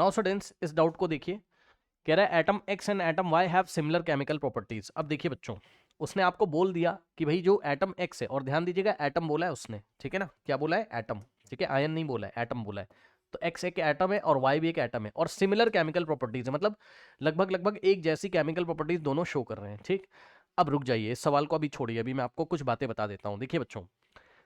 Now students इस doubt को देखिए, कह रहा है atom x and atom why have similar chemical properties. अब देखिए बच्चों, उसने आपको बोल दिया कि भाई जो एटम एक्स है, और ध्यान दीजिएगा एटम बोला है उसने, ठीक है ना, क्या बोला है, एटम, ठीक है, आयन नहीं बोला है, एटम बोला है। तो एक्स एक एटम है और वाई भी एक एटम है, और सिमिलर केमिकल प्रॉपर्टीज है, मतलब लगभग लगभग एक जैसी केमिकल प्रॉपर्टीज दोनों शो कर रहे हैं, ठीक। अब रुक जाइए, इस सवाल को अभी छोड़िए, अभी मैं आपको कुछ बातें बता देता हूं। देखिए बच्चों,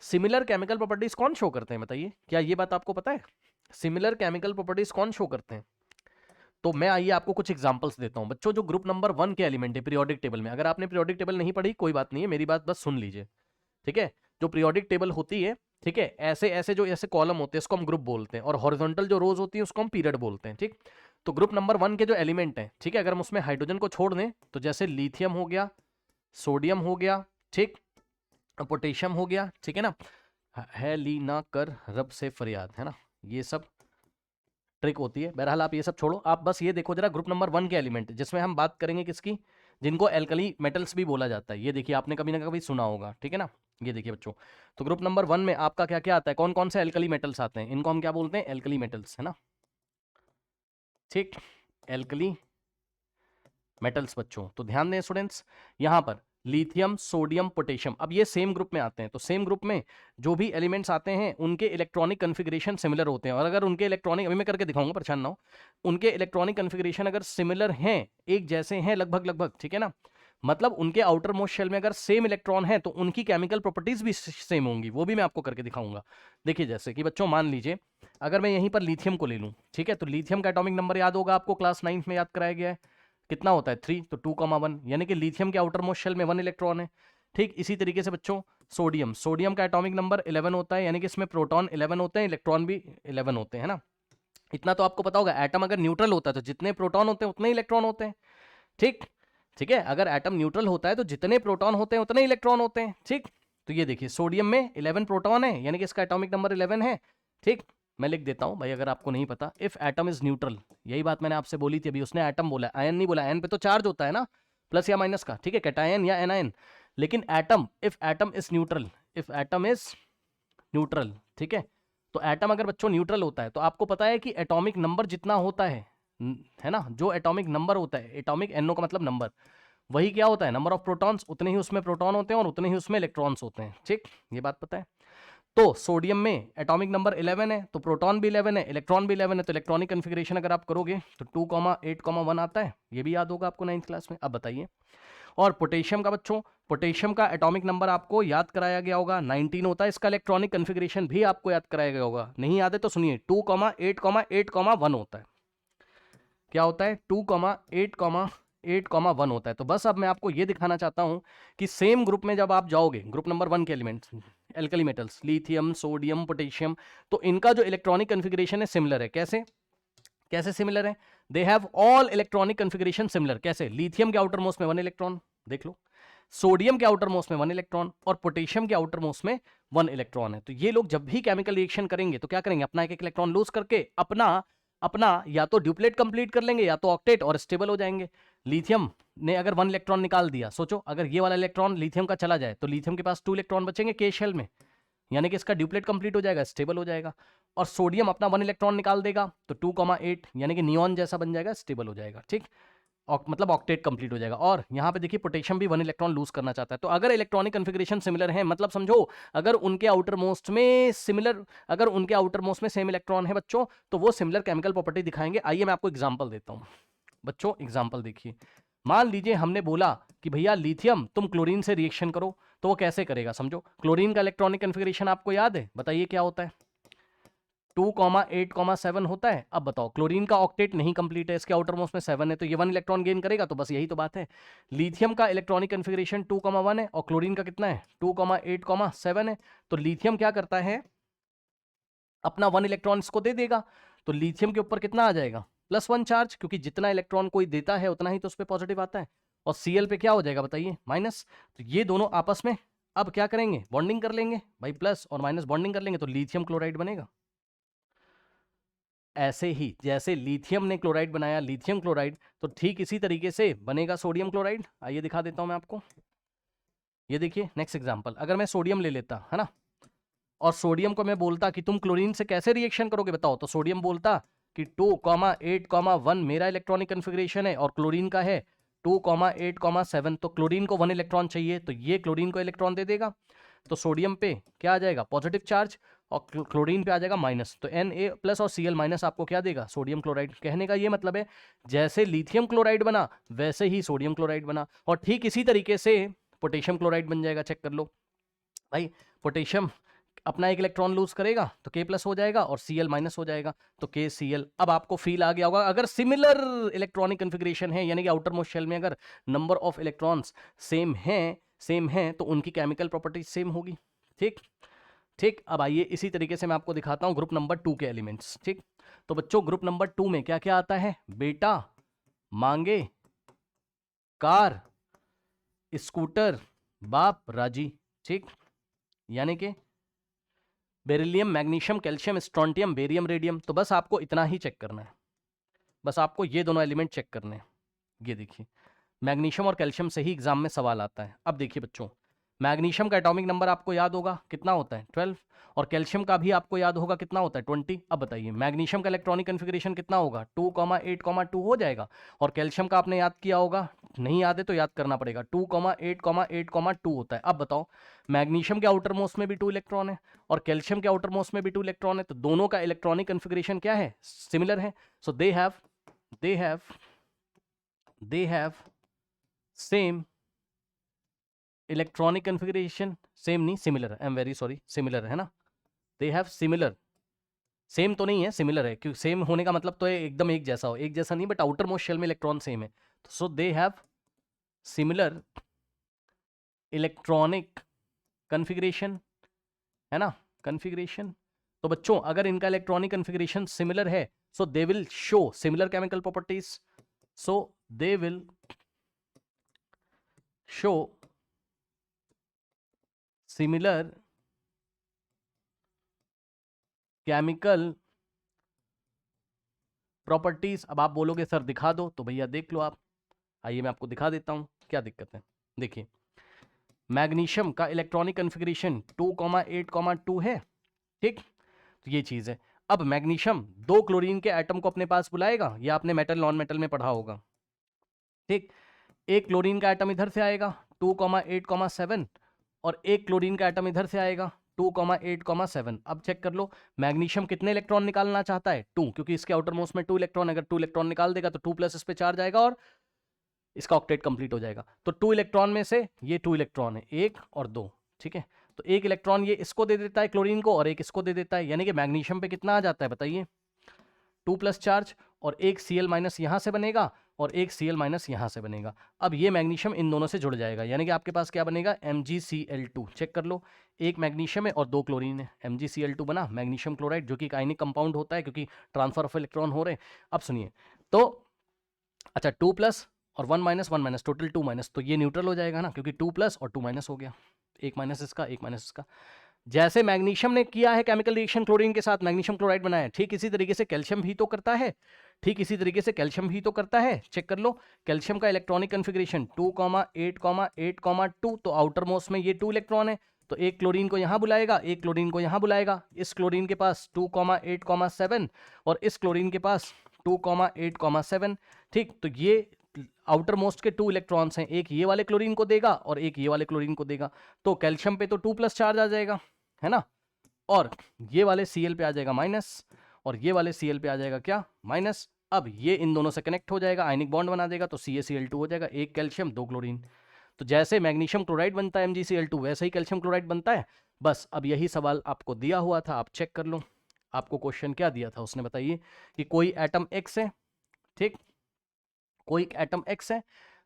सिमिलर केमिकल प्रॉपर्टीज कौन शो करते हैं, बताइए, क्या ये बात आपको पता है? सिमिलर केमिकल प्रॉपर्टीज कौन शो करते हैं? तो मैं आइए आपको कुछ एग्जांपल्स देता हूं बच्चों। जो ग्रुप नंबर 1 के एलिमेंट है पीरियोडिक टेबल में, अगर आपने पीरियोडिक टेबल नहीं पढ़ी कोई बात नहीं है, मेरी बात बस सुन लीजिए, ठीक है। जो पीरियोडिक टेबल होती है, ठीक है, ऐसे ऐसे जो ऐसे कॉलम होते हैं इसको हम ग्रुप बोलते हैं, और हॉरिजॉन्टल जो रोज होती है उसको हम पीरियड बोलते हैं, ठीक। तो ग्रुप नंबर 1 के जो एलिमेंट हैं, ठीक है, अगर हम उसमें हाइड्रोजन को छोड़ दें तो जैसे लिथियम हो गया, सोडियम हो गया, ठीक, पोटेशियम हो गया, ठीक है ना, है ली ना कर रब से फरियाद, है ना, ये सब ट्रिक होती है। बहरहाल आप ये सब छोड़ो, आप बस ये देखो जरा ग्रुप नंबर 1 के एलिमेंट, जिसमें हम बात करेंगे किसकी, जिनको एल्कली मेटल्स भी बोला जाता है। ये देखिए, आपने कभी ना कभी सुना होगा, ठीक है ना। ये देखिए बच्चों, तो ग्रुप नंबर 1 में आपका क्या क्या आता है, कौन कौन से एल्कली मेटल्स आते हैं, इनको हम क्या बोलते हैं, एल्कली मेटल्स, है ना, ठीक, एल्कली मेटल्स बच्चों। तो ध्यान दें स्टूडेंट्स, यहां पर लिथियम, सोडियम, पोटेशियम, अब ये सेम ग्रुप में आते हैं। तो सेम ग्रुप में जो भी एलिमेंट्स आते हैं उनके इलेक्ट्रॉनिक कन्फिग्रेशन सिमिलर होते हैं, और अगर उनके इलेक्ट्रॉनिक, अभी मैं करके दिखाऊंगा, परेशान ना हो, उनके इलेक्ट्रॉनिक कन्फिग्रेशन अगर सिमिलर हैं, एक जैसे हैं लगभग लगभग, ठीक है ना, मतलब उनके आउटर मोस्ट शेल में अगर सेम इलेक्ट्रॉन है तो उनकी केमिकल प्रॉपर्टीज भी सेम होंगी, वो भी मैं आपको करके दिखाऊंगा। देखिए जैसे कि बच्चों मान लीजिए अगर मैं यहीं पर लिथियम को ले लूं, ठीक है, तो लिथियम का एटॉमिक नंबर याद होगा आपको, क्लास 9 में याद कराया गया है, कितना होता है 3, तो 2,1, यानी कि लिथियम के आउटर मोस्ट शेल में 1 इलेक्ट्रॉन है, ठीक। इसी तरीके से बच्चों सोडियम, सोडियम का एटॉमिक नंबर 11 होता है, यानी कि इसमें प्रोटॉन 11 होते हैं, इलेक्ट्रॉन भी 11 होते हैं, है ना। इतना तो आपको पता होगा, एटम अगर न्यूट्रल होता है तो जितने प्रोटॉन होते हैं उतने इलेक्ट्रॉन होते हैं, ठीक, ठीक है, अगर एटम न्यूट्रल होता है तो जितने प्रोटॉन होते हैं उतने इलेक्ट्रॉन होते हैं, ठीक। तो ये देखिए सोडियम में 11 प्रोटॉन है, यानी कि इसका एटॉमिक नंबर 11 है, ठीक। मैं लिख देता हूं भाई, अगर आपको नहीं पता, इफ एटम इज न्यूट्रल, यही बात मैंने आपसे बोली थी अभी, उसने एटम बोला, आयन नहीं बोला, आयन पे तो चार्ज होता है ना, प्लस या माइनस का, ठीक है, कैटायन या एनायन, लेकिन atom, if atom is neutral, if atom is neutral, ठीक है। तो एटम अगर बच्चों न्यूट्रल होता है तो आपको पता है कि एटॉमिक नंबर जितना होता है ना, जो एटॉमिक नंबर होता है, एटॉमिक एनओ का मतलब नंबर, वही क्या होता है, नंबर ऑफ प्रोटॉन्स, उतने ही उसमें प्रोटॉन होते हैं और उतने ही उसमें इलेक्ट्रॉन्स होते हैं, ठीक, ये बात पता है। तो सोडियम में एटॉमिक नंबर 11 है, तो प्रोटॉन भी 11 है, इलेक्ट्रॉन भी 11 है, तो इलेक्ट्रॉनिक कन्फिग्रेशन अगर आप करोगे तो 2,8,1 आता है, ये भी याद होगा आपको 9th क्लास में। अब बताइए, और पोटेशियम का बच्चों, पोटेशियम का एटॉमिक नंबर आपको याद कराया गया होगा, 19 होता है, इसका इलेक्ट्रॉनिक कन्फिग्रेशन भी आपको याद कराया गया होगा, नहीं याद है तो सुनिए, 2,8,8,1 होता है, क्या होता है, 2,8,8,1 होता है। तो बस अब मैं आपको ये दिखाना चाहता हूं कि सेम ग्रुप में जब आप जाओगे, ग्रुप नंबर 1 के elements alkali metals, lithium, sodium, potassium, तो इनका जो इलेक्ट्रॉनिक कन्फिग्रेशन है सिमिलर है। कैसे कैसे सिमिलर है, they have all electronic configuration similar. कैसे, लिथियम के आउटर मोस्ट में 1 इलेक्ट्रॉन, देख लो, सोडियम के आउटर मोस्ट में 1 इलेक्ट्रॉन, और पोटेशियम के आउटर मोस्ट में 1 इलेक्ट्रॉन है। तो ये लोग जब भी केमिकल रिएक्शन करेंगे तो क्या करेंगे, अपना एक एक इलेक्ट्रॉन लूज करके अपना अपना या तो ड्यूप्लेट कंप्लीट कर लेंगे या तो ऑक्टेट, और स्टेबल हो जाएंगे। लिथियम ने अगर 1 इलेक्ट्रॉन निकाल दिया, सोचो अगर ये वाला इलेक्ट्रॉन लिथियम का चला जाए तो लिथियम के पास 2 इलेक्ट्रॉन बचेंगे के शेल में, यानी कि इसका ड्यूप्लेट कंप्लीट हो जाएगा, स्टेबल हो जाएगा। और सोडियम अपना 1 इलेक्ट्रॉन निकाल देगा तो 2,8 यानी कि नियॉन जैसा बन जाएगा, स्टेबल हो जाएगा, ठीक, मतलब ऑक्टेट कंप्लीट हो जाएगा। और यहाँ पे देखिए पोटेशियम भी 1 इलेक्ट्रॉन लूज करना चाहता है। तो अगर इलेक्ट्रॉनिक कन्फिग्रेशन सिमिलर है, मतलब समझो अगर उनके आउटर मोस्ट में सिमिलर, अगर उनके आउटर मोस्ट में सेम इलेक्ट्रॉन है बच्चों, तो वो सिमिलर केमिकल प्रॉपर्टी दिखाएंगे। आइए मैं आपको एग्जांपल देता हूँ बच्चों, एग्जांपल देखिए। मान लीजिए हमने बोला कि भैया लिथियम तुम क्लोरीन से रिएक्शन करो, तो वो कैसे करेगा, समझो। क्लोरीन का इलेक्ट्रॉनिक कन्फिग्रेशन आपको याद है, बताइए क्या होता है, 2,8,7 होता है। अब बताओ, क्लोरीन का ऑक्टेट नहीं कंप्लीट है, इसके आउटर मोस्ट में 7 है, तो ये 1 इलेक्ट्रॉन गेन करेगा, तो बस यही तो बात है। लिथियम का इलेक्ट्रॉनिक कन्फिग्रेशन 2,1 है और क्लोरीन का कितना है, 2,8,7 है। तो लिथियम क्या करता है, अपना 1 इलेक्ट्रॉन इसको दे देगा, तो लिथियम के ऊपर कितना आ जाएगा, +1 चार्ज, क्योंकि जितना इलेक्ट्रॉन कोई देता है उतना ही तो उस पर पॉजिटिव आता है। और Cl पे क्या हो जाएगा बताइए, माइनस। तो ये दोनों आपस में अब क्या करेंगे, बॉन्डिंग कर लेंगे भाई, प्लस और माइनस बॉन्डिंग कर लेंगे, तो लिथियम क्लोराइड बनेगा। ऐसे ही जैसे लिथियम ने क्लोराइड बनाया, लिथियम क्लोराइड, तो ठीक इसी तरीके से बनेगा सोडियम क्लोराइड। आइए दिखा देता हूं मैं आपको, ये देखिए नेक्स्ट एग्जांपल। अगर मैं सोडियम ले लेता, है ना, और सोडियम को मैं बोलता कि तुम क्लोरीन से कैसे रिएक्शन करोगे बताओ, तो सोडियम बोलता कि 2,8,1 मेरा इलेक्ट्रॉनिक कन्फिग्रेशन है और क्लोरीन का है 2,8,7, तो क्लोरीन को 1 इलेक्ट्रॉन चाहिए, तो ये क्लोरीन को इलेक्ट्रॉन दे देगा, तो सोडियम पे क्या आ जाएगा पॉजिटिव चार्ज और क्लोरीन पे आ जाएगा माइनस, तो Na+ और Cl- आपको क्या देगा सोडियम क्लोराइड। कहने का ये मतलब है जैसे लिथियम क्लोराइड बना वैसे ही सोडियम क्लोराइड बना, और ठीक इसी तरीके से पोटेशियम क्लोराइड बन जाएगा। चेक कर लो भाई, पोटेशियम अपना एक इलेक्ट्रॉन लूज करेगा तो K+ हो जाएगा और Cl- हो जाएगा, तो KCl। अब आपको फील आ गया होगा, अगर सिमिलर इलेक्ट्रॉनिक कन्फिग्रेशन है यानी कि आउटर मोस्ट शेल में अगर नंबर ऑफ इलेक्ट्रॉन्स सेम है तो उनकी केमिकल प्रॉपर्टीज सेम होगी। ठीक ठीक, अब आइए इसी तरीके से मैं आपको दिखाता हूं ग्रुप नंबर 2 के एलिमेंट्स। ठीक, तो बच्चों ग्रुप नंबर 2 में क्या क्या आता है, बेटा, मांगे, कार, स्कूटर, बाप, राजी। ठीक, यानी कि beryllium, magnesium, calcium, strontium, barium, radium. तो बस आपको इतना ही चेक करना है, बस आपको ये दोनों एलिमेंट चेक करने हैं। ये देखिए, मैग्नीशियम और कैल्शियम से ही एग्जाम में सवाल आता है। अब देखिए बच्चों, मैग्नीशियम का एटॉमिक नंबर आपको याद होगा कितना होता है 12, और कैल्शियम का भी आपको याद होगा कितना होता है 20। अब बताइए मैग्नीशियम का इलेक्ट्रॉनिक कन्फिग्रेशन कितना होगा 2,8,2 हो जाएगा, और कैल्शियम का आपने याद किया होगा, नहीं याद है तो याद करना पड़ेगा, 2,8,8,2 होता है। अब बताओ मैग्नीशियम के आउटर मोस्ट में भी 2 इलेक्ट्रॉन है और कैल्शियम के आउटर मोस्ट में भी 2 इलेक्ट्रॉन है, तो दोनों का इलेक्ट्रॉनिक कन्फिग्रेशन क्या है, सिमिलर है। So they have same electronic configuration, same नहीं similar, I am very sorry, similar है ना, दे हैव सिमिलर, सेम तो नहीं है, सिमिलर है, क्योंकि सेम होने का मतलब तो है एकदम एक जैसा हो, एक जैसा नहीं, बट आउटर मोस्ट शेल में इलेक्ट्रॉन सेम है, तो so they have similar electronic configuration, है ना, कन्फिग्रेशन। तो बच्चों अगर इनका इलेक्ट्रॉनिक कन्फिग्रेशन सिमिलर है, so they will show similar chemical properties, so they will show similar chemical properties. अब आप बोलोगे सर दिखा दो, तो भैया देख लो आप, आइए मैं आपको दिखा देता हूं क्या दिक्कत है। देखिए मैग्नीशियम का इलेक्ट्रॉनिक कन्फिग्रेशन 2,8,2 है, ठीक, तो ये चीज है। अब मैग्नीशियम 2 क्लोरीन के एटम को अपने पास बुलाएगा, या आपने मेटल नॉन मेटल में पढ़ा होगा, ठीक, एक क्लोरीन का एटम इधर से आएगा 2,8,7 और एक क्लोरीन का एटम इधर से आएगा 2,8,7। अब चेक कर लो मैग्नीशियम कितने इलेक्ट्रॉन निकालना चाहता है 2, क्योंकि इसके आउटर मोस्ट में 2 इलेक्ट्रॉन, अगर 2 इलेक्ट्रॉन निकाल देगा तो 2+ इस पे चार्ज आएगा और इसका ऑक्टेट कंप्लीट हो जाएगा। तो 2 इलेक्ट्रॉन में से ये 2 इलेक्ट्रॉन है, 1 और 2, ठीक है, तो एक इलेक्ट्रॉन ये इसको दे देता है क्लोरीन को और एक इसको दे देता है, यानी कि मैग्नीशियम पे कितना आ जाता है बताइए 2+ चार्ज, और एक Cl- यहां से बनेगा और एक Cl- यहां से बनेगा। अब ये मैग्नीशियम इन दोनों से जुड़ जाएगा, यानी कि आपके पास क्या बनेगा MgCl2। चेक कर लो, एक मैग्नीशियम है और 2 क्लोरीन है, MgCl2 बना, मैग्नीशियम क्लोराइड, जो कि आयनिक कंपाउंड होता है क्योंकि ट्रांसफर ऑफ इलेक्ट्रॉन हो रहे हैं। अब सुनिए, तो अच्छा 2+ और 1 - टोटल 2-, तो ये न्यूट्रल हो जाएगा ना, क्योंकि 2+ और 2- हो गया, एक माइनस इसका एक माइनस इसका। जैसे मैग्नीशियम ने किया है केमिकल रिएक्शन क्लोरीन के साथ, मैग्नीशियम क्लोराइड बनाया है, ठीक इसी तरीके से कैल्शियम भी तो करता है, ठीक इसी तरीके से कैल्शियम भी तो करता है। चेक कर लो कैल्शियम का इलेक्ट्रॉनिक कन्फिग्रेशन 2,8,8,2, तो आउटर मोस्ट में ये 2 इलेक्ट्रॉन है, तो एक क्लोरीन को यहां बुलाएगा, एक क्लोरीन को यहां बुलाएगा, इस क्लोरीन के पास 2,8,7 और इस क्लोरीन के पास 2,8,7, ठीक, तो ये आउटर मोस्ट के 2 इलेक्ट्रॉन्स हैं, एक ये वाले क्लोरीन को देगा और एक ये वाले क्लोरीन को देगा, तो कैल्शियम पे तो 2+ चार्ज आ जाएगा, है ना, और ये वाले Cl पे आ जाएगा माइनस, और ये वाले Cl पे आ जाएगा क्या माइनस। अब ये इन दोनों से कनेक्ट हो जाएगा, आयनिक बॉन्ड बना देगा, तो CaCl2 हो जाएगा, एक कैल्शियम 2 क्लोरीन। तो जैसे मैग्नीशियम क्लोराइड बनता है MgCl2, वैसे ही कैल्शियम क्लोराइड बनता है। बस अब यही सवाल आपको दिया हुआ था, आप चेक कर लो आपको क्वेश्चन क्या दिया था उसने, बताइए कि कोई एटम X है, ठीक, कोई एटम X है,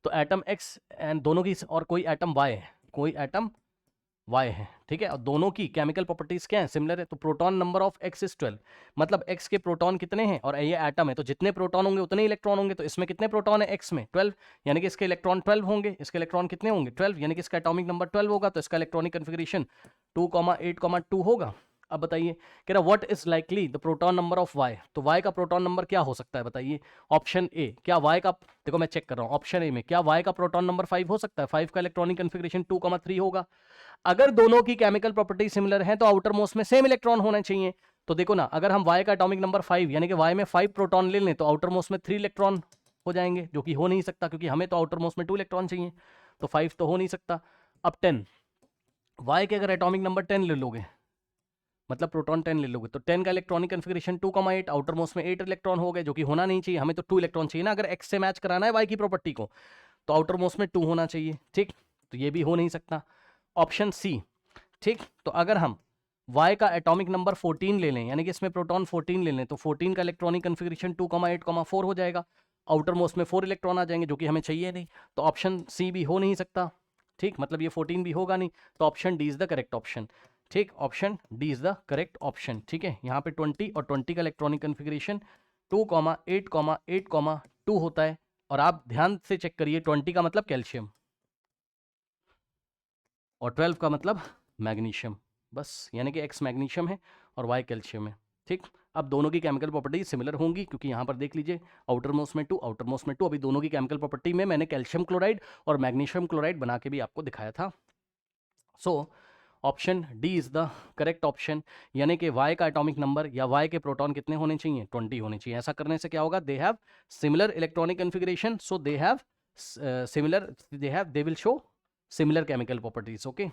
तो एटम X एंड दोनों की, और कोई एटम Y है, कोई एटम Y है, ठीक है, और दोनों की केमिकल प्रॉपर्टीज क्या है सिमिलर है, तो proton number of X is 12, मतलब X के प्रोटॉन कितने हैं, और ये एटम है तो जितने प्रोटॉन होंगे उतने इलेक्ट्रॉन होंगे, तो इसमें कितने प्रोटॉन है X में 12, यानी कि इसके इलेक्ट्रॉन 12 होंगे, इसके इलेक्ट्रॉन कितने होंगे 12, यानी कि इसका एटॉमिक नंबर 12 होगा, तो इसका इलेक्ट्रॉनिक कन्फिग्रेशन 2,8,2 होगा। अब बताइए कह रहा what is likely the proton number of Y, तो Y का प्रोटॉन नंबर क्या हो सकता है बताइए, ऑप्शन ए, क्या Y का, देखो मैं चेक कर रहा हूं, ऑप्शन ए में क्या Y का प्रोटॉन नंबर 5 हो सकता है, 5 का इलेक्ट्रॉनिक कन्फिग्रेशन 2,3 होगा। अगर दोनों की केमिकल प्रॉपर्टी सिमिलर है तो आउटर मोस्ट में सेम इलेक्ट्रॉन होना चाहिए, तो देखो ना, अगर हम y का एटॉमिक नंबर 5 यानी कि y में 5 प्रोटॉन ले लें तो आउटर मोस्ट में 3 इलेक्ट्रॉन हो जाएंगे, जो कि हो नहीं सकता क्योंकि हमें तो आउटर मोस्ट में 2 इलेक्ट्रॉन चाहिए, तो 5 तो हो नहीं सकता। अब 10, y के अगर एटॉमिक नंबर 10 ले लोगे, मतलब प्रोटॉन 10 ले लोगे, तो 10 का इलेक्ट्रॉनिक कन्फिग्रेशन 2,8, आउटर मोस्ट में 8 इलेक्ट्रॉन हो गए, जो कि होना नहीं चाहिए, हमें तो 2 इलेक्ट्रॉन चाहिए ना, अगर x से मैच कराना है y की प्रॉपर्टी को, तो आउटर मोस्ट में 2 होना चाहिए, ठीक, तो ये भी हो नहीं सकता। ऑप्शन सी, ठीक, तो अगर हम y का एटॉमिक नंबर 14 ले लें, यानी कि इसमें प्रोटॉन 14 ले लें, तो 14 का इलेक्ट्रॉनिक कन्फिग्रेशन 2,8,4 हो जाएगा, आउटर मोस्ट में 4 इलेक्ट्रॉन आ जाएंगे, जो कि हमें चाहिए नहीं, तो ऑप्शन सी भी हो नहीं सकता, ठीक, मतलब ये 14 भी होगा नहीं, तो option D is the correct option, ठीक, option D is the correct option, ठीक है। यहाँ पे 20 और 20 का इलेक्ट्रॉनिक कन्फिग्रेशन 2,8,8,2 होता है, और आप ध्यान से चेक करिए, 20 का मतलब कैल्शियम और 12 का मतलब मैग्नीशियम, बस, यानी कि x मैग्नीशियम है और y कैल्शियम है, ठीक। अब दोनों की केमिकल प्रॉपर्टी सिमिलर होंगी, क्योंकि यहाँ पर देख लीजिए आउटर मोस्ट में 2, आउटर मोस्ट में 2, अभी दोनों की केमिकल प्रॉपर्टी में मैंने कैल्शियम क्लोराइड और मैग्नीशियम क्लोराइड बना के भी आपको दिखाया था। So option D is the correct option, यानी कि y का एटॉमिक नंबर या y के प्रोटॉन कितने होने चाहिए, 20 होने चाहिए। ऐसा करने से क्या होगा, दे have similar electronic configuration, so they have similar, they will show similar chemical properties, okay.